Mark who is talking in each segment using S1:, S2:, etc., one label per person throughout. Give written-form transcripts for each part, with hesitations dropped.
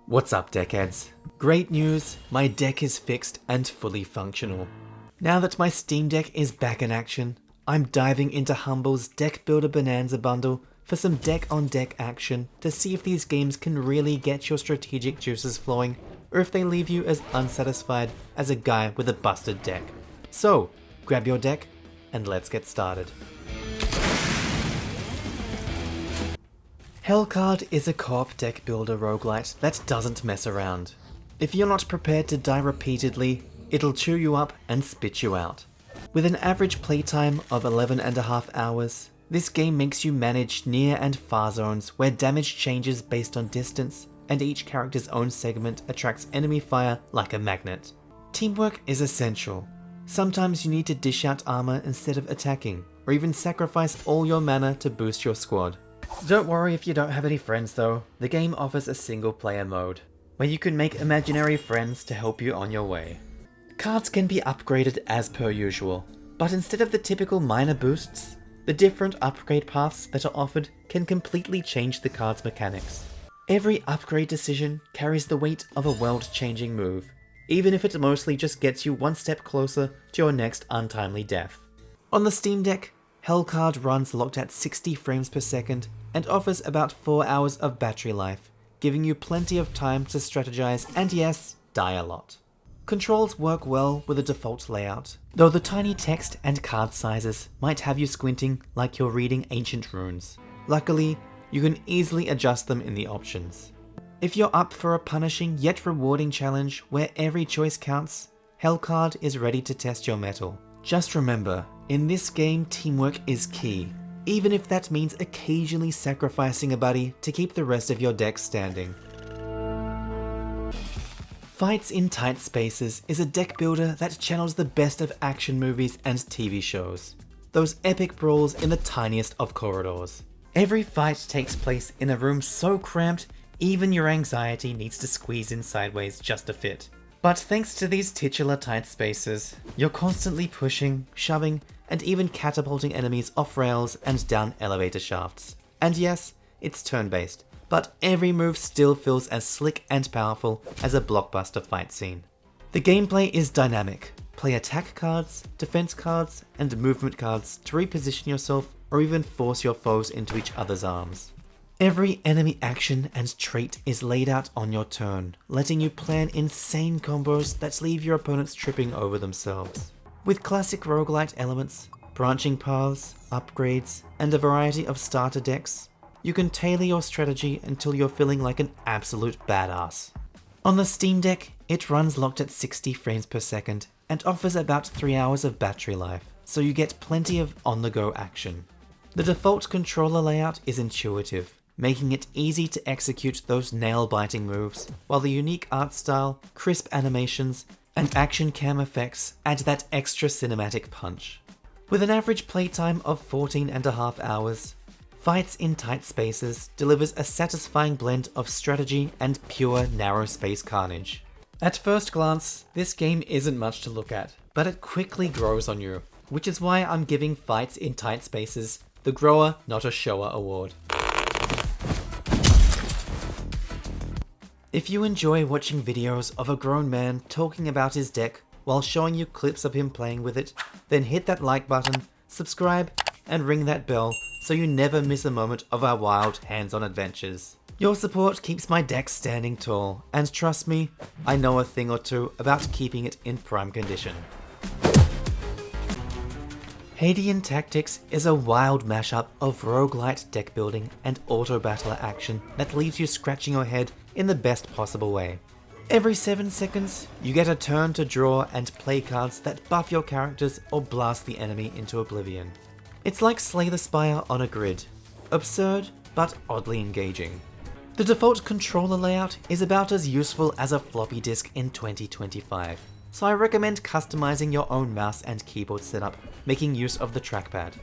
S1: What's up, deckheads? Great news, my deck is fixed and fully functional. Now that my Steam Deck is back in action, I'm diving into Humble's Deckbuilder Bonanza bundle for some deck-on-deck action to see if these games can really get your strategic juices flowing, or if they leave you as unsatisfied as a guy with a busted deck. So, grab your deck, and let's get started. HELLCARD is a co-op deck builder roguelite that doesn't mess around. If you're not prepared to die repeatedly, it'll chew you up and spit you out. With an average playtime of 11.5 hours, this game makes you manage near and far zones where damage changes based on distance, and each character's own segment attracts enemy fire like a magnet. Teamwork is essential. Sometimes you need to dish out armor instead of attacking, or even sacrifice all your mana to boost your squad. Don't worry if you don't have any friends though, the game offers a single player mode, where you can make imaginary friends to help you on your way. Cards can be upgraded as per usual, but instead of the typical minor boosts, the different upgrade paths that are offered can completely change the card's mechanics. Every upgrade decision carries the weight of a world-changing move, even if it mostly just gets you one step closer to your next untimely death. On the Steam Deck, HELLCARD runs locked at 60 frames per second and offers about 4 hours of battery life, giving you plenty of time to strategize and yes, die a lot. Controls work well with the default layout, though the tiny text and card sizes might have you squinting like you're reading ancient runes. Luckily, you can easily adjust them in the options. If you're up for a punishing yet rewarding challenge where every choice counts, HELLCARD is ready to test your mettle. Just remember, in this game teamwork is key, even if that means occasionally sacrificing a buddy to keep the rest of your deck standing. Fights in Tight Spaces is a deck builder that channels the best of action movies and TV shows. Those epic brawls in the tiniest of corridors. Every fight takes place in a room so cramped, even your anxiety needs to squeeze in sideways just to fit. But thanks to these titular tight spaces, you're constantly pushing, shoving, and even catapulting enemies off rails and down elevator shafts. And yes, it's turn-based, but every move still feels as slick and powerful as a blockbuster fight scene. The gameplay is dynamic. Play attack cards, defense cards, and movement cards to reposition yourself or even force your foes into each other's arms. Every enemy action and trait is laid out on your turn, letting you plan insane combos that leave your opponents tripping over themselves. With classic roguelite elements, branching paths, upgrades, and a variety of starter decks, you can tailor your strategy until you're feeling like an absolute badass. On the Steam Deck, it runs locked at 60 frames per second and offers about 3 hours of battery life, so you get plenty of on-the-go action. The default controller layout is intuitive, making it easy to execute those nail-biting moves, while the unique art style, crisp animations, and action cam effects add that extra cinematic punch. With an average playtime of 14.5 hours, Fights in Tight Spaces delivers a satisfying blend of strategy and pure narrow space carnage. At first glance, this game isn't much to look at, but it quickly grows on you, which is why I'm giving Fights in Tight Spaces the Grower Not a Shower award. If you enjoy watching videos of a grown man talking about his deck while showing you clips of him playing with it, then hit that like button, subscribe, and ring that bell so you never miss a moment of our wild hands-on adventures. Your support keeps my deck standing tall, and trust me, I know a thing or two about keeping it in prime condition. Hadean Tactics is a wild mashup of roguelite deck building and auto-battler action that leaves you scratching your head in the best possible way. Every 7 seconds, you get a turn to draw and play cards that buff your characters or blast the enemy into oblivion. It's like Slay the Spire on a grid. Absurd, but oddly engaging. The default controller layout is about as useful as a floppy disk in 2025, so I recommend customizing your own mouse and keyboard setup, making use of the trackpad.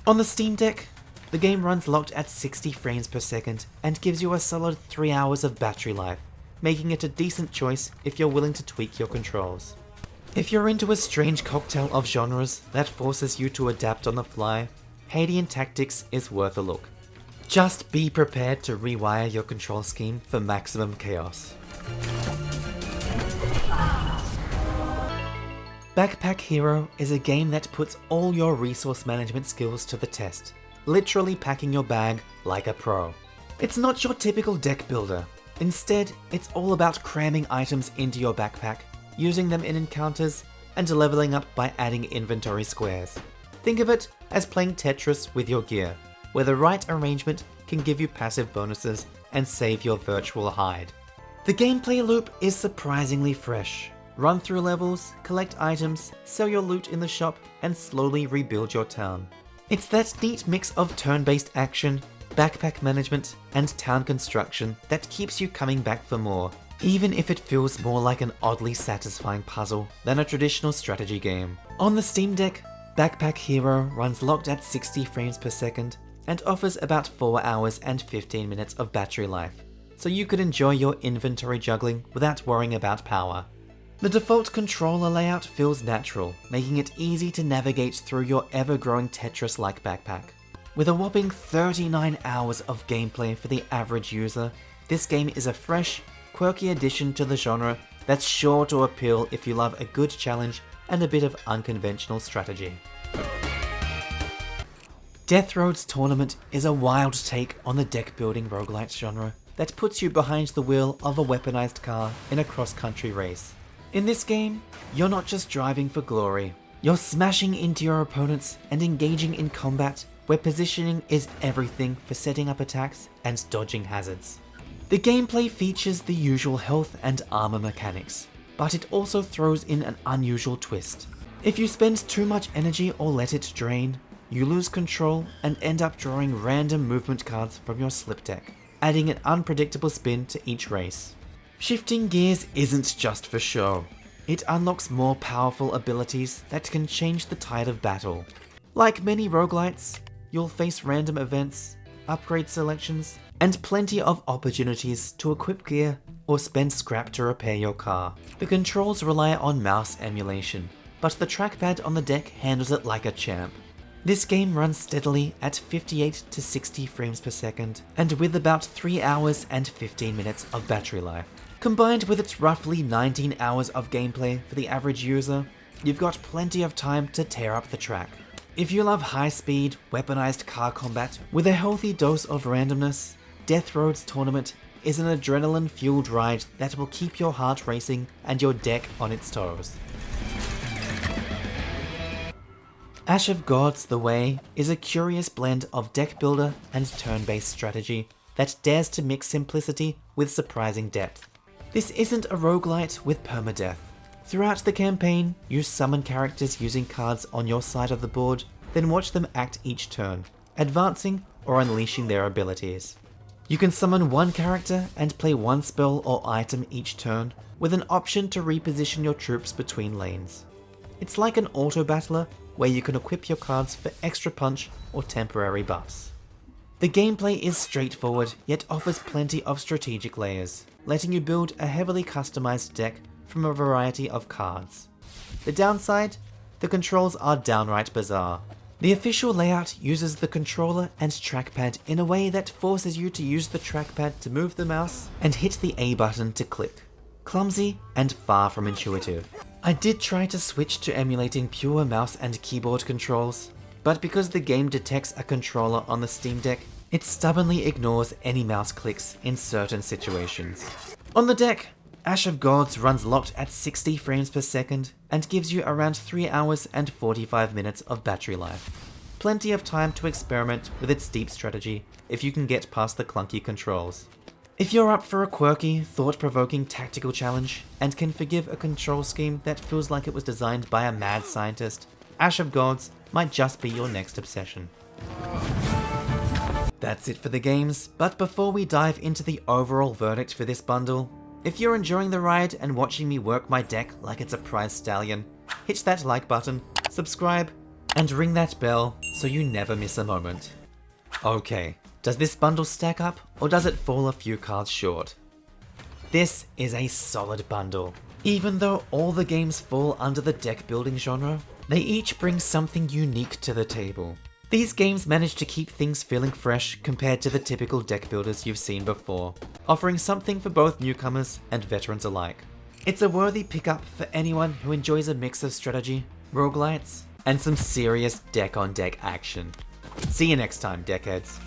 S1: On the Steam Deck, the game runs locked at 60 frames per second and gives you a solid 3 hours of battery life, making it a decent choice if you're willing to tweak your controls. If you're into a strange cocktail of genres that forces you to adapt on the fly, Hadean Tactics is worth a look. Just be prepared to rewire your control scheme for maximum chaos. Backpack Hero is a game that puts all your resource management skills to the test, literally packing your bag like a pro. It's not your typical deck builder. Instead, it's all about cramming items into your backpack, using them in encounters, and leveling up by adding inventory squares. Think of it as playing Tetris with your gear, where the right arrangement can give you passive bonuses and save your virtual hide. The gameplay loop is surprisingly fresh. Run through levels, collect items, sell your loot in the shop, and slowly rebuild your town. It's that neat mix of turn-based action, backpack management, and town construction that keeps you coming back for more, even if it feels more like an oddly satisfying puzzle than a traditional strategy game. On the Steam Deck, Backpack Hero runs locked at 60 frames per second and offers about 4 hours and 15 minutes of battery life, so you could enjoy your inventory juggling without worrying about power. The default controller layout feels natural, making it easy to navigate through your ever-growing Tetris-like backpack. With a whopping 39 hours of gameplay for the average user, this game is a fresh, quirky addition to the genre that's sure to appeal if you love a good challenge and a bit of unconventional strategy. Death Road's Tournament is a wild take on the deck-building roguelite genre that puts you behind the wheel of a weaponized car in a cross-country race. In this game, you're not just driving for glory, you're smashing into your opponents and engaging in combat where positioning is everything for setting up attacks and dodging hazards. The gameplay features the usual health and armor mechanics, but it also throws in an unusual twist. If you spend too much energy or let it drain, you lose control and end up drawing random movement cards from your slip deck, adding an unpredictable spin to each race. Shifting gears isn't just for show. It unlocks more powerful abilities that can change the tide of battle. Like many roguelites, you'll face random events, upgrade selections, and plenty of opportunities to equip gear or spend scrap to repair your car. The controls rely on mouse emulation, but the trackpad on the deck handles it like a champ. This game runs steadily at 58 to 60 frames per second, and with about 3 hours and 15 minutes of battery life. Combined with its roughly 19 hours of gameplay for the average user, you've got plenty of time to tear up the track. If you love high-speed, weaponized car combat with a healthy dose of randomness, Death Road's Tournament is an adrenaline-fueled ride that will keep your heart racing and your deck on its toes. Ash of Gods: The Way is a curious blend of deck builder and turn-based strategy that dares to mix simplicity with surprising depth. This isn't a roguelite with permadeath. Throughout the campaign, you summon characters using cards on your side of the board, then watch them act each turn, advancing or unleashing their abilities. You can summon one character and play one spell or item each turn, with an option to reposition your troops between lanes. It's like an auto-battler where you can equip your cards for extra punch or temporary buffs. The gameplay is straightforward, yet offers plenty of strategic layers, letting you build a heavily customized deck from a variety of cards. The downside? The controls are downright bizarre. The official layout uses the controller and trackpad in a way that forces you to use the trackpad to move the mouse and hit the A button to click. Clumsy and far from intuitive. I did try to switch to emulating pure mouse and keyboard controls, but because the game detects a controller on the Steam Deck, it stubbornly ignores any mouse clicks in certain situations. On the deck, Ash of Gods runs locked at 60 frames per second and gives you around 3 hours and 45 minutes of battery life. Plenty of time to experiment with its deep strategy if you can get past the clunky controls. If you're up for a quirky, thought-provoking tactical challenge and can forgive a control scheme that feels like it was designed by a mad scientist, Ash of Gods might just be your next obsession. That's it for the games, but before we dive into the overall verdict for this bundle, if you're enjoying the ride and watching me work my deck like it's a prize stallion, hit that like button, subscribe, and ring that bell so you never miss a moment. Okay, does this bundle stack up or does it fall a few cards short? This is a solid bundle. Even though all the games fall under the deck building genre, they each bring something unique to the table. These games manage to keep things feeling fresh compared to the typical deck builders you've seen before. offering something for both newcomers and veterans alike. It's a worthy pickup for anyone who enjoys a mix of strategy, roguelites, and some serious deck-on-deck action. See you next time, deckheads.